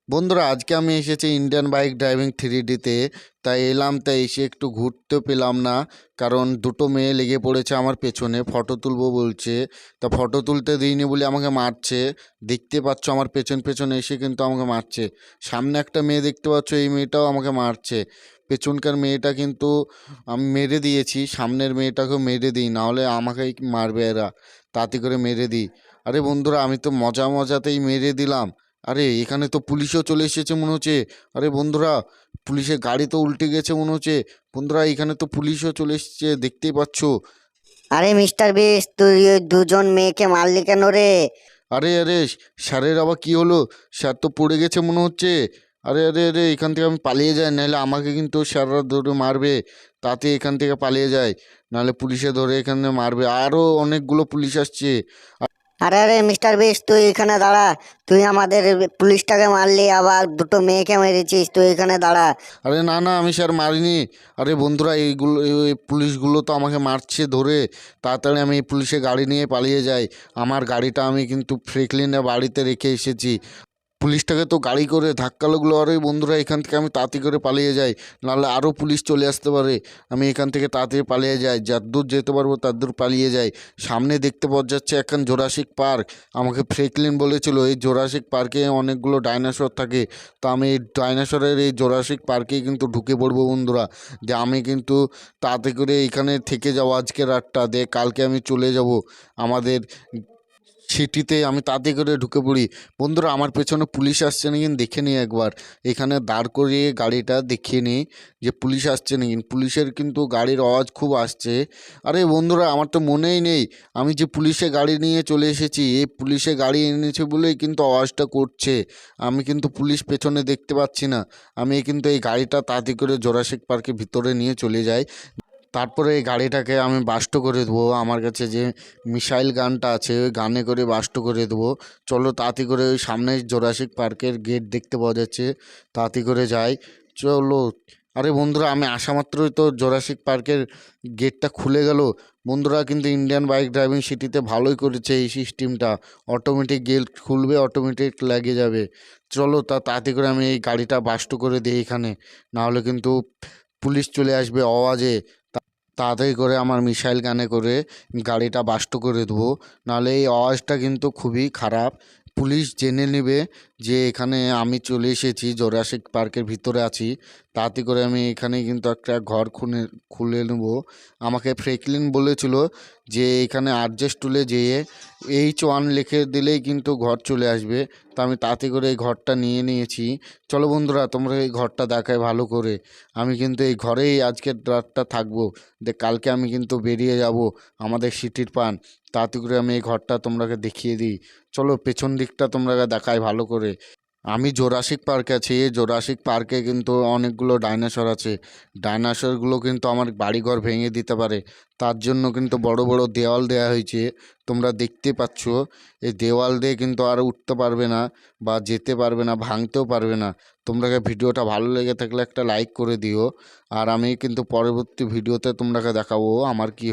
বন্ধুরা আজকে আমি এসেছি ইন্ডিয়ান বাইক ড্রাইভিং 3Dতে। তাই এলাম, তাই এসে একটু ঘুরতে পেলাম না, কারণ দুটো মেয়ে লেগে পড়েছে আমার পেছনে, ফটো তুলবো বলছে। তা ফটো তুলতে দিইনি বলে আমাকে মারছে। দেখতে পাচ্ছ আমার পেছন পেছনে এসে কিন্তু আমাকে মারছে। সামনে একটা মেয়ে দেখতে পাচ্ছ, এই মেয়েটাও আমাকে মারছে। পেছনকার মেয়েটা কিন্তু আমি মেরে দিয়েছি, সামনের মেয়েটাকেও মেরে দিই, নাহলে আমাকেই মারবে এরা। তাতে করে মেরে দিই। আরে বন্ধুরা, আমি তো মজা মজাতেই মেরে দিলাম। আরে এখানে তো পুলিশও চলে এসেছে মনে হচ্ছে। আরে বন্ধুরা, পুলিশের গাড়ি তো উল্টে গেছে মনে হচ্ছে। বন্ধুরা, এখানে তো পুলিশও চলে এসেছে, দেখতেই পাচ্ছ। আরে মিস্টার বিস, তুই ওই দুজন মেয়েকে মারলি কেন রে? আরে আরে, স্যারের আবার কি হলো? স্যার তো পড়ে গেছে মনে হচ্ছে। আরে আরে আরে, এখান থেকে আমি পালিয়ে যাই, নাহলে আমাকে কিন্তু স্যাররা ধরে মারবে। তাতে এখান থেকে পালিয়ে যায়, নাহলে পুলিশে ধরে এখানে মারবে। আরও অনেকগুলো পুলিশ আসছে। আরে আরে মিস্টার বিস, তুই এখানে দাঁড়া। তুই আমাদের পুলিশটাকে মারলি, আবার দুটো মেয়েকে মেরেছিস, তুই এখানে দাঁড়া। আরে না না, আমি স্যার মারিনি। আরে বন্ধুরা, এইগুলো এই পুলিশগুলো তো আমাকে মারছে ধরে। তাড়াতাড়ি আমি এই পুলিশের গাড়ি নিয়ে পালিয়ে যাই। আমার গাড়িটা আমি কিন্তু ফ্রেকলিনের বাড়িতে রেখে এসেছি। পুলিশটাকে তো গাড়ি করে ধাক্কা লাগলো। আরে বন্ধুরা, এখান থেকে আমি তাড়াতাড়ি করে পালিয়ে যাই, নাহলে আরও পুলিশ চলে আসতে পারে। আমি এখান থেকে তাড়াতাড়ি পালিয়ে যাই, যতদূর যেতে পারবো ততদূর পালিয়ে যাই। সামনে দেখতে পাওয়া যাচ্ছে এখন জোরাসিক পার্ক। আমাকে ফ্রেকলিন বলেছিল এই জোরাসিক পার্কে অনেকগুলো ডাইনোসর থাকে। তো আমি এই ডাইনোসরের এই জোরাসিক পার্কেই কিন্তু ঢুকে পড়বো বন্ধুরা। যে আমি কিন্তু তাড়াতাড়ি করে এখানে থেকে যাবো আজকে রাতটা, দিয়ে কালকে আমি চলে যাব আমাদের সিটিতে। আমি তাতে করে ঢুকে পড়ি। বন্ধুরা, আমার পেছনে পুলিশ আসছে নাকি দেখে নিই একবার। এখানে দাঁড় করিয়ে গাড়িটা দেখিয়ে নিই যে পুলিশ আসছে নাকি। পুলিশের কিন্তু গাড়ির আওয়াজ খুব আসছে। আরে বন্ধুরা, আমার তো মনেই নেই আমি যে পুলিশে গাড়ি নিয়ে চলে এসেছি। এই পুলিশে গাড়ি এনেছে বলেই কিন্তু আওয়াজটা করছে। আমি কিন্তু পুলিশ পেছনে দেখতে পাচ্ছি না। আমি কিন্তু এই গাড়িটা তাড়াতাড়ি করে জোরাসিক পার্কের ভিতরে নিয়ে চলে যাই। তারপরে এই গাড়িটাকে আমি বাস্ট করে দেবো। আমার কাছে যে মিসাইল গানটা আছে, ওই গানে করে বাস্ট করে দেবো। চলো তাড়াতাড়ি করে, ওই সামনে জোরাসিক পার্কের গেট দেখতে পাওয়া যাচ্ছে, তাড়াতাড়ি করে যাই। চলো। আরে বন্ধুরা, আমি আসা মাত্রই তো জোরাসিক পার্কের গেটটা খুলে গেল। বন্ধুরা, কিন্তু ইন্ডিয়ান বাইক ড্রাইভিং সিটিতে ভালোই করেছে এই সিস্টেমটা। অটোমেটিক গেট খুলবে, অটোমেটিক লাগিয়ে যাবে। চলো তাড়াতাড়ি করে আমি এই গাড়িটা বাস্ট করে দিই এখানে, নাহলে কিন্তু পুলিশ চলে আসবে আওয়াজে। তাড়াতাড়ি করে আমার মিসাইল গানে করে গাড়িটা বাস্ট করে দেবো, নাহলে এই আওয়াজটা কিন্তু খুবই খারাপ। পুলিশ জেনে নেবে যে এখানে আমি চলে এসেছি, জোরাসিক পার্কের ভিতরে আছি। তাড়াতাড়ি করে আমি এখানে কিন্তু একটা ঘর খুলে নেব। আমাকে ফ্রেকলিন বলেছিল যে এখানে অ্যাডজাস্ট টুলে যেয়ে H1 লিখে দিলেই কিন্তু ঘর চলে আসবে। তা আমি তাড়াতাড়ি করে এই ঘরটা নিয়ে নিয়েছি। চলো বন্ধুরা, তোমরা এই ঘরটা দেখায় ভালো করে। আমি কিন্তু এই ঘরেই আজকের রাতটা থাকবো। কালকে আমি কিন্তু বেরিয়ে যাব আমাদের সিটির পান। তাড়াতাড়ি করে আমি এই ঘরটা তোমরাকে দেখিয়ে দিই। চলো পেছন দিকটা তোমরা দেখায় ভালো করে। আমি জোরাসিক পার্কে আছি। এই জোরাসিক পার্কে কিন্তু অনেকগুলো ডাইনোসর আছে। ডাইনোসরগুলো কিন্তু আমার বাড়িঘর ভেঙে দিতে পারে। তার জন্য কিন্তু বড় বড় দেওয়াল দেওয়া হয়েছে, তোমরা দেখতে পাচ্ছ। এই দেওয়াল দিয়ে কিন্তু আর উঠতে পারবে না, বা যেতে পারবে না, ভাঙতেও পারবে না। তোমরাকে ভিডিওটা ভালো লেগে থাকলে একটা লাইক করে দিও। আর আমি কিন্তু পরবর্তী ভিডিওতে তোমরাকে দেখাবো আমার কি